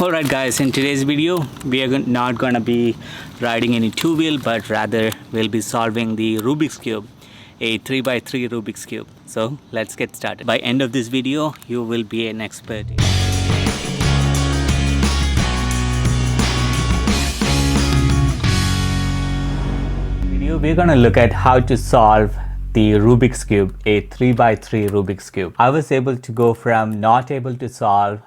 Alright guys, in today's video we are not gonna be riding any two-wheel, but rather we'll be solving the Rubik's Cube, a 3x3 Rubik's Cube. So let's get started. By end of this video you will be an expert. We're gonna look at how to solve the Rubik's Cube, a 3x3 Rubik's Cube. I was able to go from not able to solve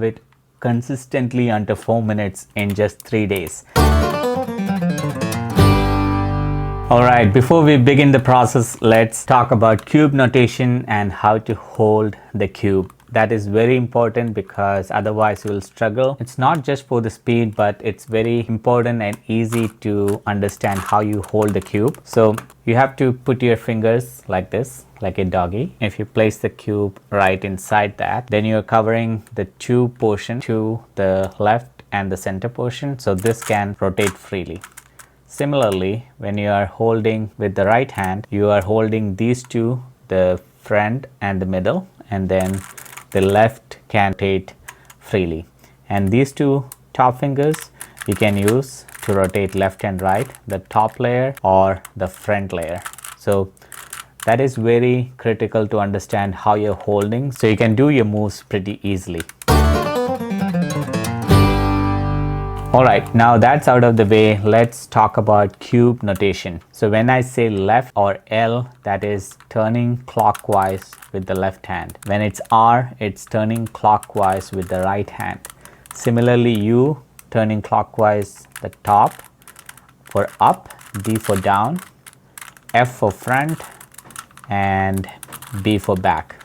it consistently under 4 minutes in just 3 days. Alright, before we begin the process, let's talk about cube notation and how to hold the cube. That is very important because otherwise you will struggle. It's not just for the speed, but it's very important and easy to understand how you hold the cube. So you have to put your fingers like this, like a doggy. If you place the cube right inside that, then you're covering the two portions, to the left and the center portion, so this can rotate freely. Similarly, when you are holding with the right hand, you are holding these two, the front and the middle, and then the left can rotate freely. And these two top fingers you can use to rotate left and right, the top layer or the front layer. So that is very critical to understand how you're holding, so you can do your moves pretty easily. Alright, now that's out of the way, let's talk about cube notation. So when I say left or L, that is turning clockwise with the left hand. When it's R, it's turning clockwise with the right hand. Similarly, U, turning clockwise the top for up, D for down, F for front, and B for back.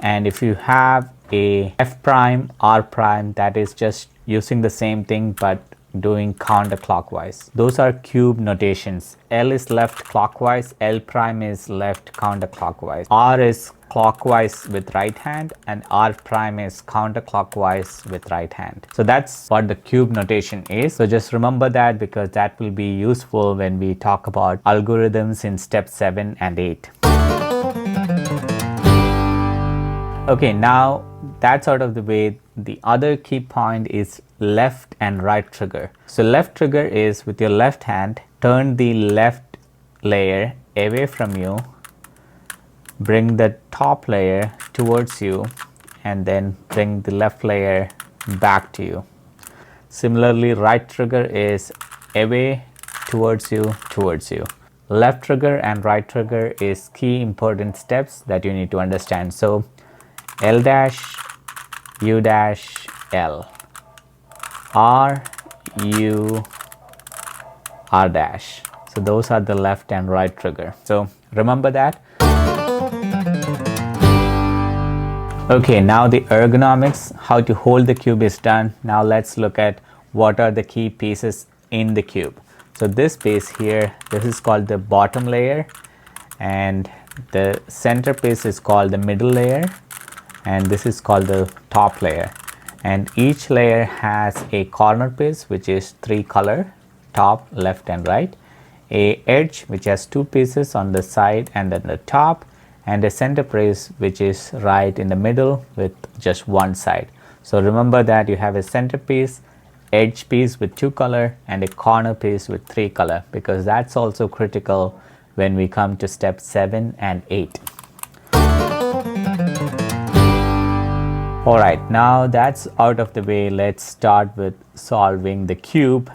And if you have a F prime, R prime, that is just using the same thing but doing counterclockwise. Those are cube notations. L is left clockwise, L prime is left counterclockwise, R is clockwise with right hand, and R prime is counterclockwise with right hand. So that's what the cube notation is. So just remember that, because that will be useful when we talk about algorithms in step 7 and 8. Okay, now that's out of the way. The other key point is left and right trigger. So left trigger is with your left hand, turn the left layer away from you, bring the top layer towards you, and then bring the left layer back to you. Similarly, right trigger is away, towards you, towards you. Left trigger and right trigger is key important steps that you need to understand. So L dash, U dash, L, R, U, R dash. So those are the left and right trigger. So remember that. Okay, now the ergonomics, how to hold the cube is done. Now let's look at what are the key pieces in the cube. So this piece here, this is called the bottom layer, and the center piece is called the middle layer, and this is called the top layer. And each layer has a corner piece which is 3 color, top, left and right, a edge which has 2 pieces on the side and then the top, and a center piece which is right in the middle with just one side. So remember that you have a center piece, edge piece with 2 color, and a corner piece with 3 color, because that's also critical when we come to step 7 and 8. Alright, now that's out of the way, let's start with solving the cube.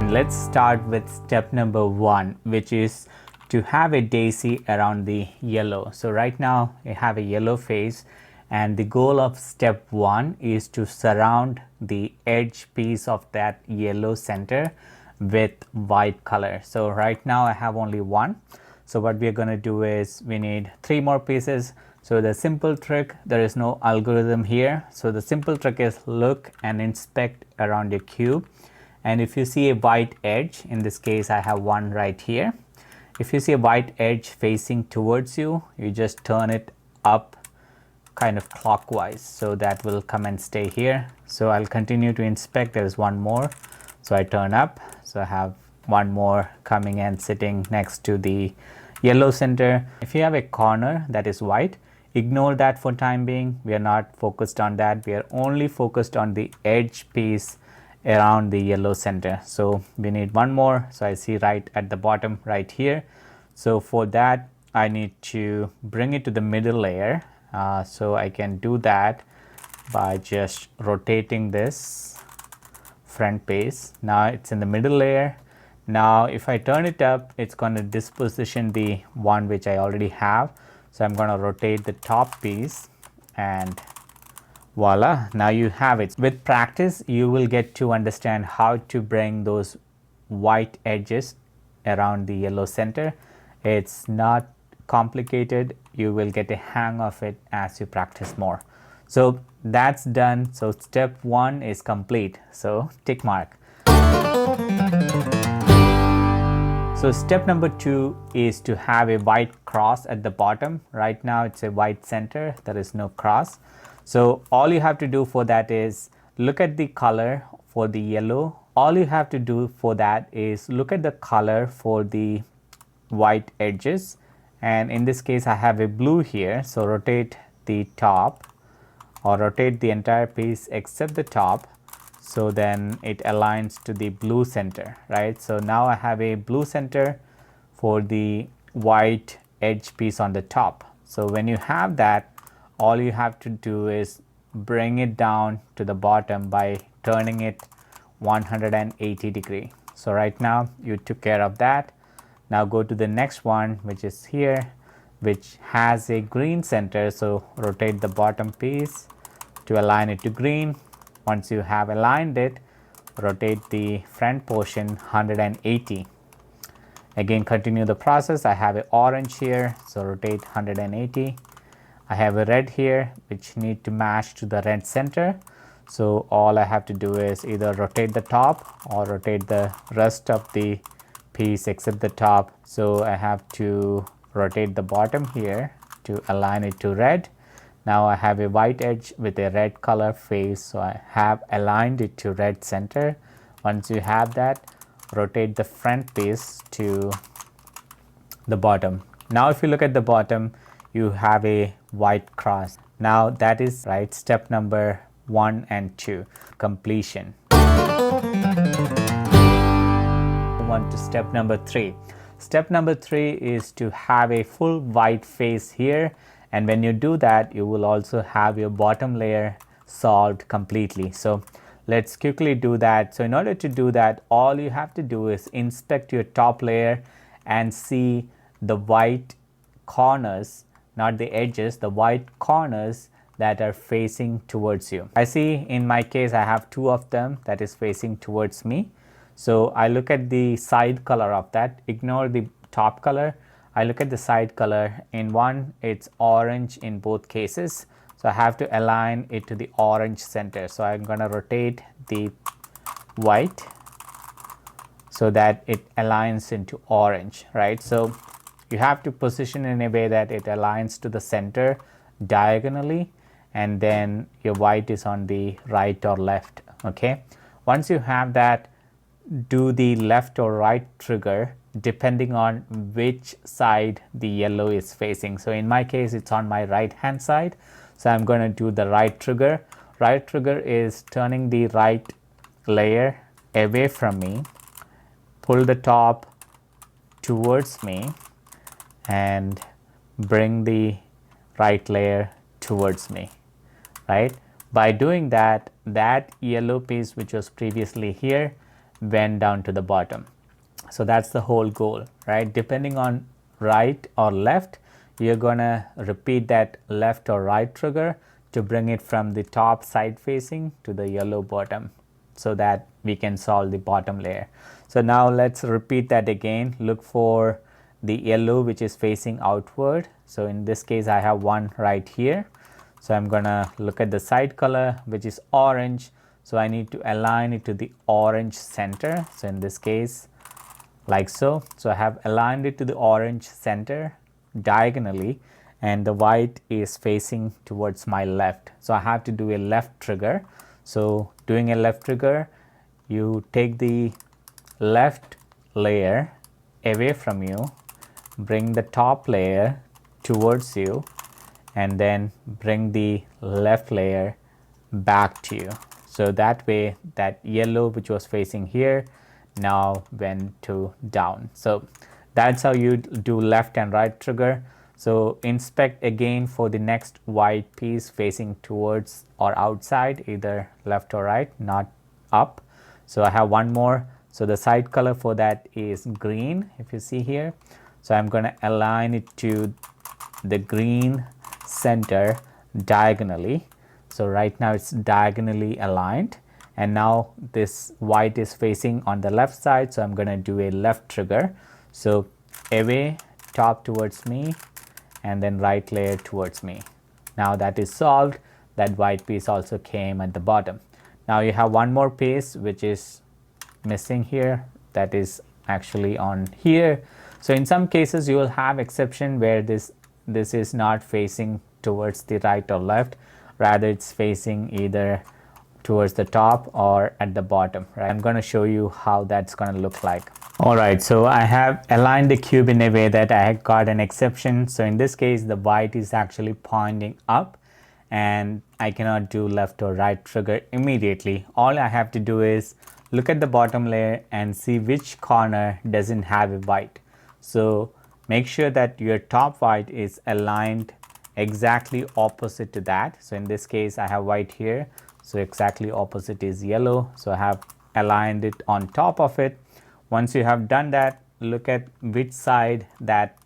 Let's start with step number 1, which is to have a daisy around the yellow. So right now I have a yellow face, and the goal of step 1 is to surround the edge piece of that yellow center with white color. So right now I have only 1. So what we are going to do is we need 3 more pieces. So the simple trick, there is no algorithm here. So the simple trick is look and inspect around your cube. And if you see a white edge, in this case I have one right here. If you see a white edge facing towards you, you just turn it up kind of clockwise. So that will come and stay here. So I'll continue to inspect. There is one more. So I turn up. So I have one more coming and sitting next to the yellow center. If you have a corner that is white, Ignore that for time being. We are not focused on that. We are only focused on the edge piece around the yellow center. So we need one more. So I see right at the bottom right here. So for that I need to bring it to the middle layer. So I can do that by just rotating this front piece. Now it's in the middle layer. Now if I turn it up, it's going to disposition the one which I already have. So I'm going to rotate the top piece and voila, now you have it. With practice you will get to understand how to bring those white edges around the yellow center. It's not complicated. You will get a hang of it as you practice more. So that's done. So step 1 is complete. So tick mark. So step number 2 is to have a white cross at the bottom. Right now it's a white center, there is no cross. So all you have to do for that is look at the color for the yellow. All you have to do for that is look at the color for the white edges, and in this case I have a blue here. So rotate the top or rotate the entire piece except the top, so then it aligns to the blue center, right? So now I have a blue center for the white edge piece on the top. So when you have that, all you have to do is bring it down to the bottom by turning it 180 degree. So right now you took care of that. Now go to the next one, which is here, which has a green center. So rotate the bottom piece to align it to green. Once you have aligned it, rotate the front portion 180. Again, continue the process. I have an orange here, so rotate 180. I have a red here, which need to match to the red center. So all I have to do is either rotate the top or rotate the rest of the piece except the top. So I have to rotate the bottom here to align it to red. Now I have a white edge with a red color face, so I have aligned it to red center. Once you have that, rotate the front piece to the bottom. Now if you look at the bottom, you have a white cross. Now that is right, step number 1 and 2, completion. On to step number 3. Step number 3 is to have a full white face here, and when you do that, you will also have your bottom layer solved completely. So let's quickly do that. So in order to do that, all you have to do is inspect your top layer and see the white corners, not the edges, the white corners that are facing towards you. I see in my case I have 2 of them that is facing towards me. So I look at the side color of that, ignore the top color. I look at the side color. In one, it's orange in both cases. So I have to align it to the orange center. So I'm going to rotate the white so that it aligns into orange, right? So you have to position in a way that it aligns to the center diagonally, and then your white is on the right or left, okay? Once you have that, do the left or right trigger depending on which side the yellow is facing. So in my case, it's on my right hand side. So I'm going to do the right trigger. Right trigger is turning the right layer away from me, pull the top towards me, and bring the right layer towards me, right? By doing that, that yellow piece which was previously here went down to the bottom. So that's the whole goal, right? Depending on right or left, you're gonna repeat that left or right trigger to bring it from the top side facing to the yellow bottom, so that we can solve the bottom layer. So now let's repeat that again. Look for the yellow which is facing outward. So in this case I have one right here. So I'm gonna look at the side color which is orange. So I need to align it to the orange center. So in this case, like so. So I have aligned it to the orange center diagonally, and the white is facing towards my left. So I have to do a left trigger. So doing a left trigger, you take the left layer away from you, bring the top layer towards you, and then bring the left layer back to you. So that way that yellow which was facing here now went to down. So that's how you do left and right trigger. So inspect again for the next white piece facing towards or outside, either left or right, not up. So I have one more. So the side color for that is green, if you see here. So I'm going to align it to the green center diagonally. So right now it's diagonally aligned, and now this white is facing on the left side, so I'm going to do a left trigger. So away, top towards me, and then right layer towards me. Now that is solved. That white piece also came at the bottom. Now you have one more piece which is missing here, that is actually on here. So in some cases you will have exception where this is not facing towards the right or left, rather it's facing either towards the top or at the bottom, right? I'm going to show you how that's going to look like. Alright, so I have aligned the cube in a way that I have got an exception. So in this case the white is actually pointing up, and I cannot do left or right trigger immediately. All I have to do is look at the bottom layer and see which corner doesn't have a white. So make sure that your top white is aligned exactly opposite to that. So in this case I have white here, so exactly opposite is yellow. So I have aligned it on top of it. Once you have done that, look at which side that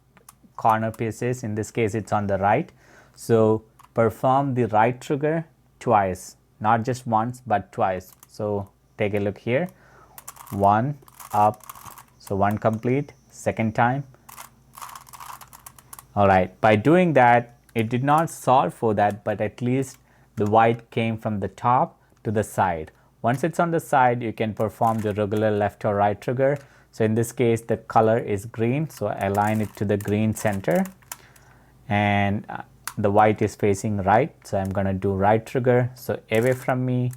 corner piece is. In this case it's on the right. So perform the right trigger twice, not just once but twice. So take a look here, one up, so one complete, second time. Alright, by doing that it did not solve for that, but at least the white came from the top to the side. Once it's on the side, you can perform the regular left or right trigger. So in this case the color is green, so align it to the green center, and the white is facing right, so I'm going to do right trigger. So away from me,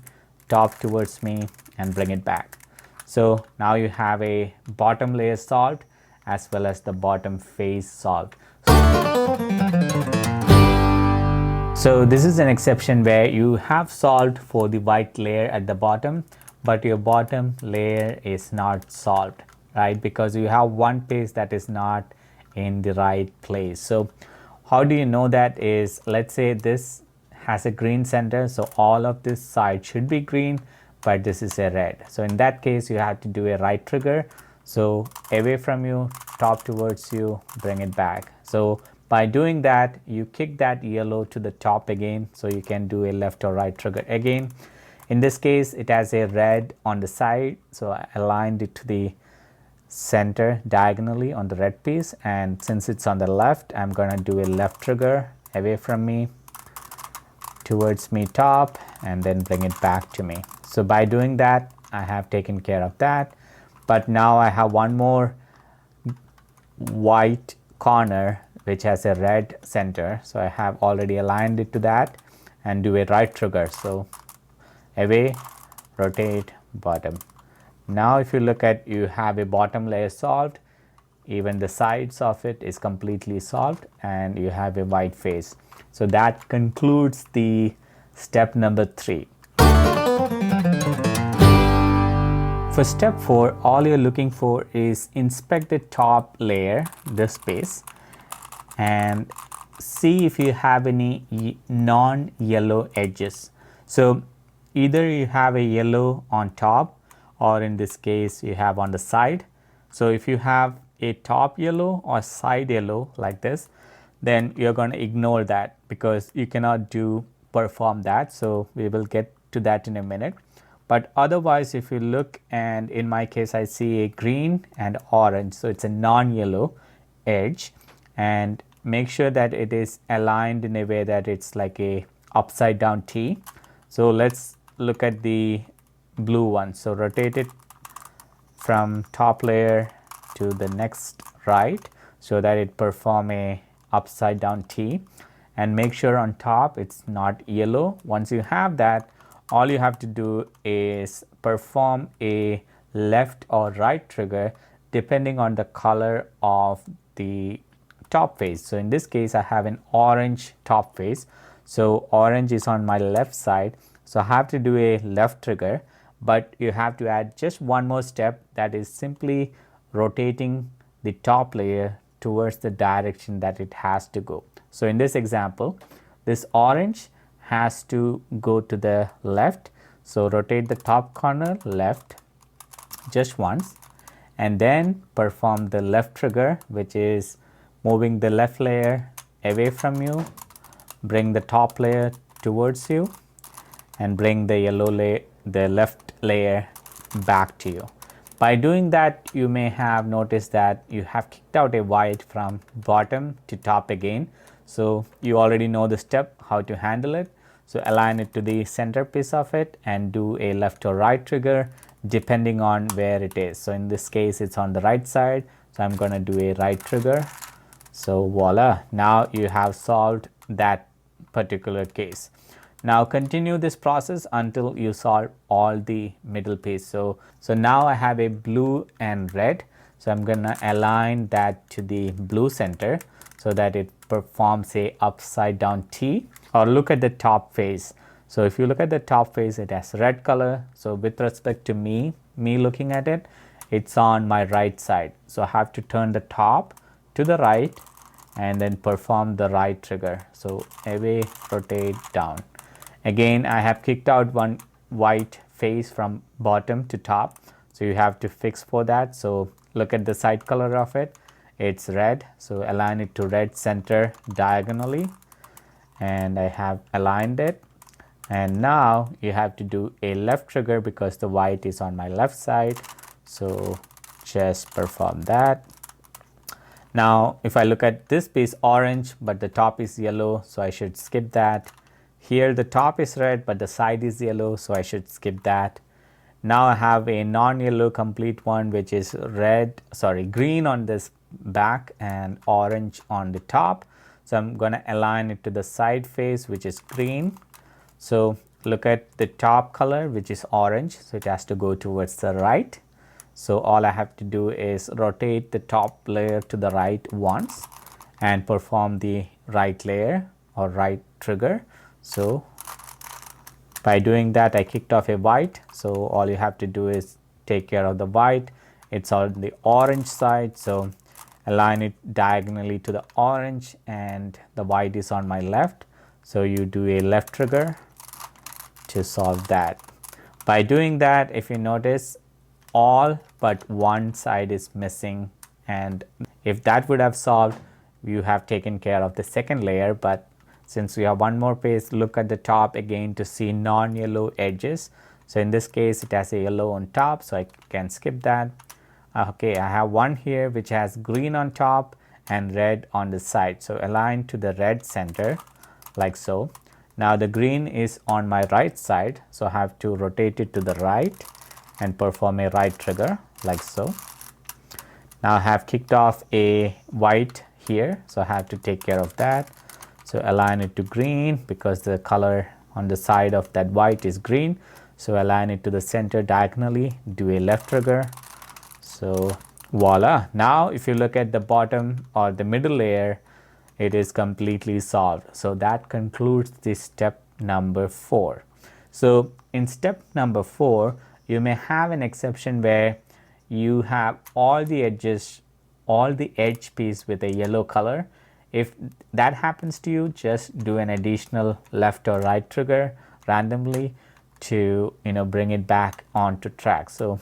top towards me, and bring it back. So now you have a bottom layer solved as well as the bottom face solved. So this is an exception where you have solved for the white layer at the bottom, but your bottom layer is not solved, right? Because you have one piece that is not in the right place. So how do you know that is, let's say this has a green center, so all of this side should be green, but this is a red. So in that case you have to do a right trigger. So away from you, top towards you, bring it back. So by doing that, you kick that yellow to the top again, so you can do a left or right trigger again. In this case it has a red on the side, so I aligned it to the center diagonally on the red piece, and since it's on the left, I'm gonna do a left trigger, away from me, towards me, top, and then bring it back to me. So by doing that I have taken care of that. But now I have one more white corner which has a red center, so I have already aligned it to that and do a right trigger. So away, rotate, bottom. Now if you look at, you have a bottom layer solved, even the sides of it is completely solved, and you have a white face. So that concludes the step number 3. For step 4, all you're looking for is inspect the top layer, this piece, and see if you have any non-yellow edges. So either you have a yellow on top, or in this case you have on the side. So if you have a top yellow or side yellow like this, then you're going to ignore that because you cannot perform that. So we will get to that in a minute. But otherwise, if you look, and in my case I see a green and orange, so it's a non-yellow edge, and make sure that it is aligned in a way that it's like a upside down T. So let's look at the blue one. So rotate it from top layer to the next right so that it perform a upside down T, and make sure on top it's not yellow. Once you have that, all you have to do is perform a left or right trigger depending on the color of the top face. So in this case I have an orange top face, so orange is on my left side, so I have to do a left trigger, but you have to add just one more step, that is simply rotating the top layer towards the direction that it has to go. So in this example, this orange has to go to the left, so rotate the top corner left just once, and then perform the left trigger, which is moving the left layer away from you, bring the top layer towards you, and bring the yellow layer, the left layer back to you. By doing that, you may have noticed that you have kicked out a white from bottom to top again. So you already know the step how to handle it. So align it to the centerpiece of it and do a left or right trigger depending on where it is. So in this case it's on the right side, so I'm going to do a right trigger. So voila, now you have solved that particular case. Now continue this process until you solve all the middle piece. So now I have a blue and red, so I'm gonna align that to the blue center so that it performs a upside down T. Or look at the top face. So if you look at the top face, it has red color. So with respect to me looking at it, it's on my right side. So I have to turn the top to the right and then perform the right trigger. So away, rotate, down. Again, I have kicked out one white face from bottom to top, so you have to fix for that. So look at the side color of it, it's red, so align it to red center diagonally, and I have aligned it. And now you have to do a left trigger because the white is on my left side, so just perform that. Now if I look at this piece, orange, but the top is yellow, so I should skip that. Here the top is red, but the side is yellow, so I should skip that. Now I have a non-yellow complete one, which is green on this back and orange on the top. So I'm going to align it to the side face, which is green. So look at the top color, which is orange, so it has to go towards the right. So all I have to do is rotate the top layer to the right once and perform the right layer or right trigger. So by doing that, I kicked off a white. So all you have to do is take care of the white. It's on the orange side, so align it diagonally to the orange, and the white is on my left. So you do a left trigger to solve that. By doing that, if you notice, all but one side is missing, and if that would have solved, you have taken care of the second layer. But since we have one more piece, look at the top again to see non-yellow edges. So in this case it has a yellow on top, so I can skip that. Okay, I have one here which has green on top and red on the side, so align to the red center like so. Now the green is on my right side, so I have to rotate it to the right and perform a right trigger like so. Now I have kicked off a white here, so I have to take care of that. So align it to green because the color on the side of that white is green. So align it to the center diagonally, do a left trigger. So voila. Now if you look at the bottom or the middle layer, it is completely solved. So that concludes the step number 4. So in step number 4, you may have an exception where you have all the edges, all the edge piece with a yellow color. If that happens to you, just do an additional left or right trigger randomly to bring it back onto track. So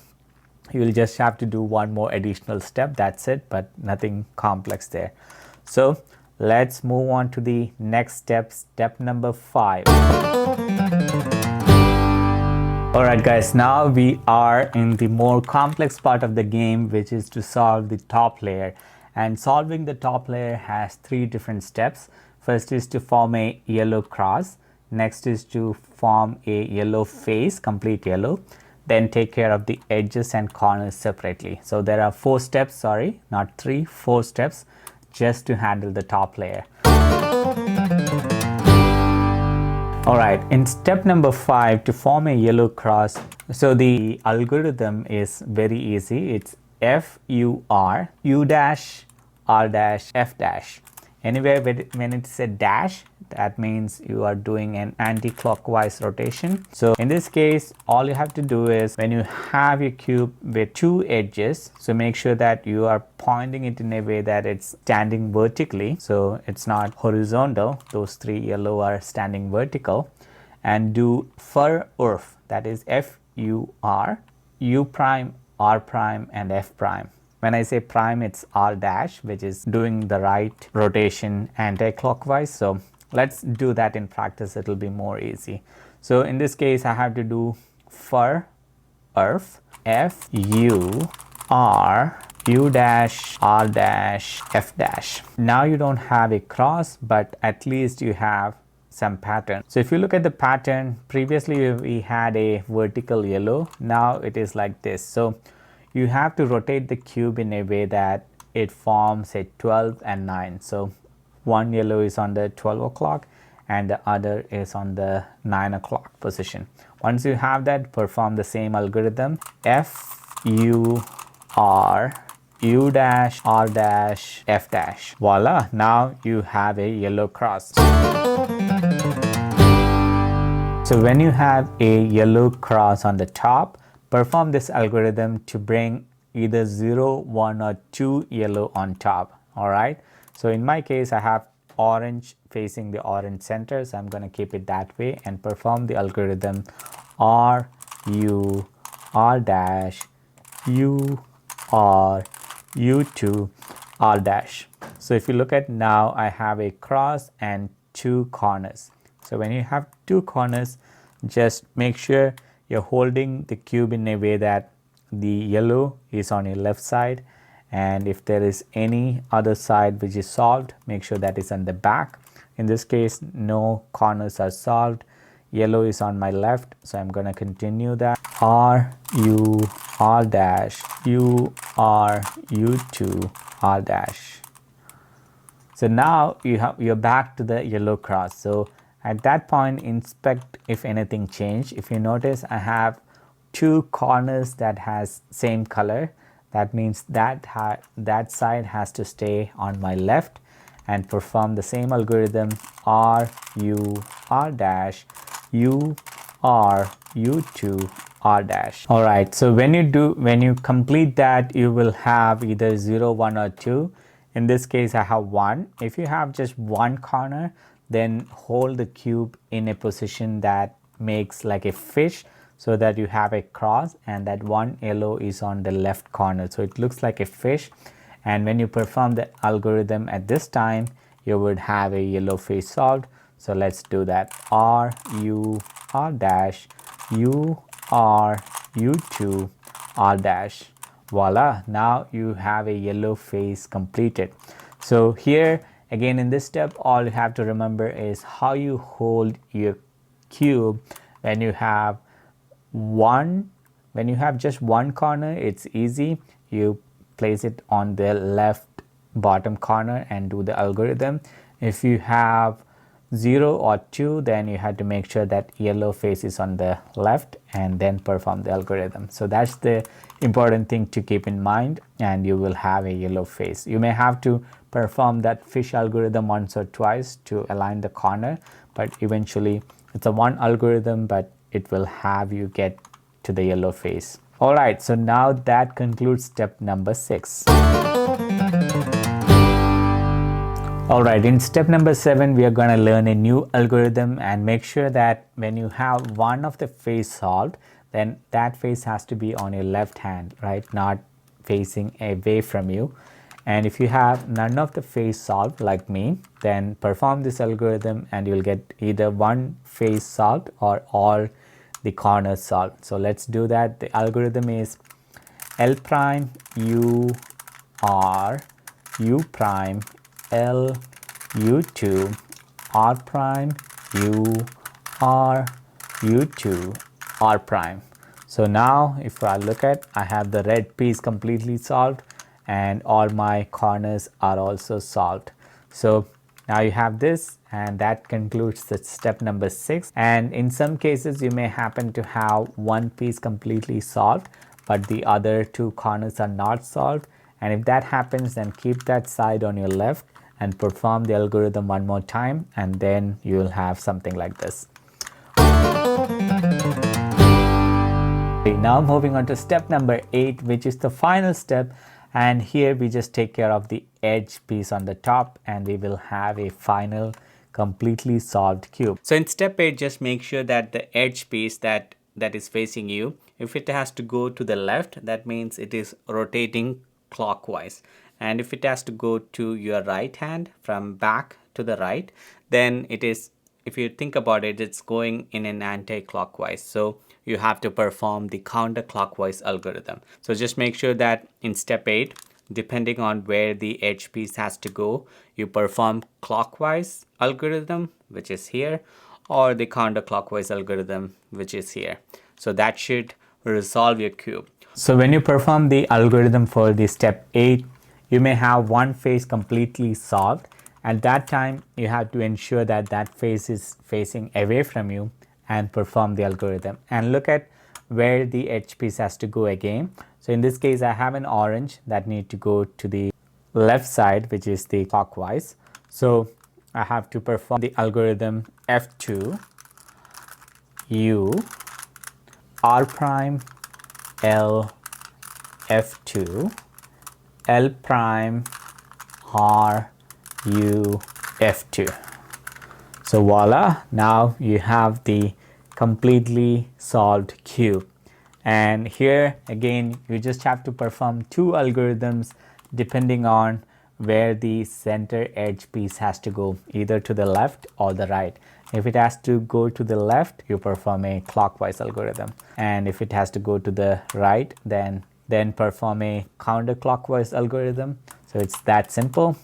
you will just have to do one more additional step, that's it, but nothing complex there. So let's move on to the next step, step number 5. Alright guys, now we are in the more complex part of the game, which is to solve the top layer. And solving the top layer has 3 different steps. First is to form a yellow cross. Next is to form a yellow face, complete yellow. Then take care of the edges and corners separately. So there are 4 steps, sorry, not 3, 4 steps just to handle the top layer. Alright, in step number 5, to form a yellow cross, so the algorithm is very easy. It's FUR, U dash R dash F dash. Anywhere when it's a dash, that means you are doing an anti-clockwise rotation. So in this case, all you have to do is when you have your cube with two edges, so make sure that you are pointing it in a way that it's standing vertically, so it's not horizontal. Those three yellow are standing vertical. And do FURU, that is FUR, U prime, R prime, and F prime. When I say prime, it's R dash, which is doing the right rotation anti-clockwise. So let's do that in practice. It'll be more easy. So in this case, I have to do FURU, F, U, R, U dash, R dash, F dash. Now you don't have a cross, but at least you have some pattern. So if you look at the pattern, previously we had a vertical yellow. Now it is like this. So you have to rotate the cube in a way that it forms a 12 and 9. So one yellow is on the 12 o'clock and the other is on the 9 o'clock position. Once you have that, perform the same algorithm. F, U, R, U dash, R dash, F dash. Voila, now you have a yellow cross. So when you have a yellow cross on the top, perform this algorithm to bring either 0, 1 or 2 yellow on top. Alright, so in my case I have orange facing the orange center, so I'm going to keep it that way and perform the algorithm R, U, R dash, U, R, U2, R dash. So if you look at now, I have a cross and two corners. So when you have two corners, just make sure you're holding the cube in a way that the yellow is on your left side, and if there is any other side which is solved, make sure that is on the back. In this case, no corners are solved. Yellow is on my left, so I'm going to continue that. R, U, R dash, U, R, U2, R dash. So now you're back to the yellow cross. So at that point, inspect if anything changed. If you notice, I have two corners that has same color. That means that side has to stay on my left, and perform the same algorithm R, U, R dash, U, R, U2, R dash. Alright, so when you complete that, you will have either 0, 1 or 2. In this case, I have 1. If you have just one corner, then hold the cube in a position that makes like a fish, so that you have a cross and that one yellow is on the left corner. So it looks like a fish, and when you perform the algorithm at this time, you would have a yellow face solved. So let's do that. R, U, R dash, U, R, U2, R dash. Voila, now you have a yellow face completed. So here again, in this step, all you have to remember is how you hold your cube when you have just one corner. It's easy. You place it on the left bottom corner and do the algorithm. If you have 0 or 2, then you have to make sure that yellow face is on the left and then perform the algorithm. So that's the important thing to keep in mind, and you will have a yellow face. You may have to perform that fish algorithm once or twice to align the corner, but eventually it's a one algorithm, but it will have you get to the yellow face. Alright, so now that concludes step number 6. Alright, in step number 7, we are going to learn a new algorithm, and make sure that when you have one of the face solved, then that face has to be on your left hand, right? Not facing away from you. And if you have none of the face solved like me, then perform this algorithm and you'll get either one face solved or all the corners solved. So let's do that. The algorithm is L prime, U, R, U prime, L, U2, R prime, U, R, U2, R prime. So now if I look at, I have the red piece completely solved and all my corners are also solved. So now you have this, and that concludes the step number 6. And in some cases you may happen to have one piece completely solved, but the other two corners are not solved, And if that happens, then keep that side on your left and perform the algorithm one more time, and then you will have something like this. Now moving on to step number 8, which is the final step, and here we just take care of the edge piece on the top and we will have a final completely solved cube. So in step 8, just make sure that the edge piece that is facing you, if it has to go to the left, that means it is rotating clockwise, and if it has to go to your right hand from back to the right, then it is, if you think about it, it's going in an anti-clockwise. So you have to perform the counterclockwise algorithm. So just make sure that in step 8, depending on where the edge piece has to go, you perform clockwise algorithm, which is here, or the counterclockwise algorithm, which is here. So that should resolve your cube. So when you perform the algorithm for the step 8, you may have one face completely solved. At that time, you have to ensure that that face is facing away from you and perform the algorithm. And look at where the edge piece has to go again. So in this case, I have an orange that need to go to the left side, which is the clockwise. So I have to perform the algorithm F2, U, R prime, L, F2, L prime, R, U, F2. So voila, now you have the completely solved cube. And here again, you just have to perform 2 algorithms depending on where the center edge piece has to go, either to the left or the right. If it has to go to the left, you perform a clockwise algorithm, and if it has to go to the right, then perform a counterclockwise algorithm. So it's that simple.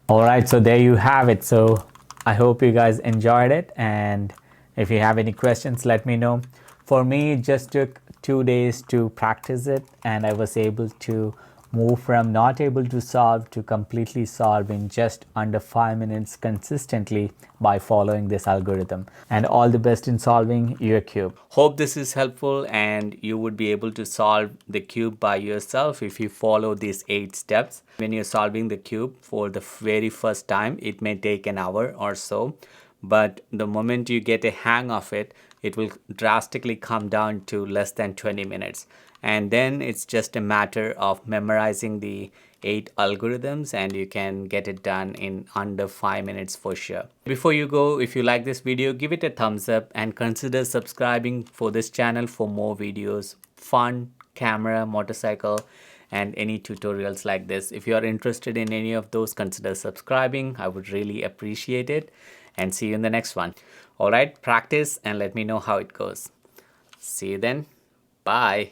All right, so there you have it. So I hope you guys enjoyed it, and if you have any questions, let me know. For me, it just took 2 days to practice it, and I was able to move from not able to solve to completely solve in just under 5 minutes consistently by following this algorithm. And all the best in solving your cube. Hope this is helpful and you would be able to solve the cube by yourself if you follow these 8 steps. When you're solving the cube for the very first time, it may take an hour or so, but the moment you get a hang of it, it will drastically come down to less than 20 minutes. And then it's just a matter of memorizing the 8 algorithms, and you can get it done in under 5 minutes for sure. Before you go, if you like this video, give it a thumbs up and consider subscribing for this channel for more videos, fun, camera, motorcycle, and any tutorials like this. If you are interested in any of those, consider subscribing. I would really appreciate it, and see you in the next one. All right, practice and let me know how it goes. See you then. Bye.